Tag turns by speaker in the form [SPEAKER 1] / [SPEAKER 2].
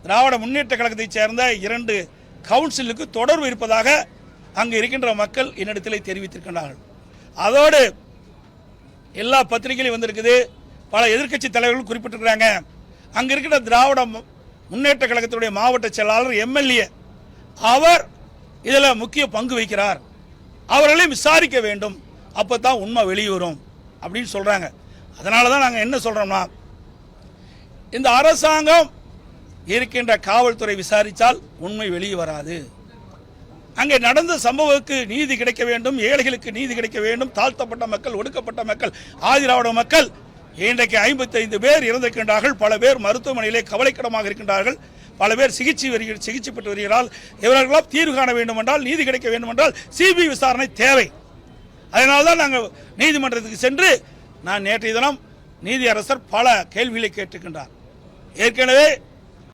[SPEAKER 1] திராவிட முன்னேற்ற கழகத்தைச் சேர்ந்த 2 கவுன்சிலுக்கு தொடர்பு இருப்பதாக அங்கு இருக்கின்ற மக்கள் என்னிடத்திலே தெரிவித்திருக்கிறார்கள். அதோடு எல்லா பத்திரிகையிலும் வந்திருக்குது, பல எதிர்க்கட்சி தலைவர்கள் குறிப்பிட்டிருக்கிறாங்க. அங்கே இருக்கிற திராவிட முன்னேற்ற கழகத்தினுடைய மாவட்ட செயலாளர் எம்எல்ஏ அவர் இதில் முக்கிய பங்கு வகிக்கிறார், அவர்களையும் விசாரிக்க வேண்டும், அப்போ தான் உண்மை வெளிவரும் அப்படின்னு சொல்கிறாங்க. அதனால தான் நாங்கள் என்ன சொல்கிறோம்னா, இந்த அரசாங்கம் இருக்கின்ற காவல்துறை விசாரித்தால் உண்மை வெளியே வராது. அங்கே நடந்த சம்பவத்துக்கு நீதி கிடைக்க வேண்டும், ஏழைகளுக்கு நீதி கிடைக்க வேண்டும். தாழ்த்தப்பட்ட மக்கள், ஒடுக்கப்பட்ட மக்கள், ஆதிராவிட மக்கள் இன்றைக்கு 55 பேர் இறந்திருக்கின்றார்கள். பல பேர் மருத்துவமனையிலே கவலைக்கிடமாக இருக்கின்றார்கள். பல பேர் சிகிச்சை பெற்று வருகிறார்கள். இவர்களெல்லாம் தீர்வு காண வேண்டும் என்றால், நீதி கிடைக்க வேண்டும் என்றால் சிபிஐ விசாரணை தேவை. அதனால்தான் நாங்கள் நீதிமன்றத்துக்கு சென்று, நான் நேற்றைய தினம் நீதியரசர் பல கேள்விகளை கேட்டிருக்கின்றார். ஏற்கனவே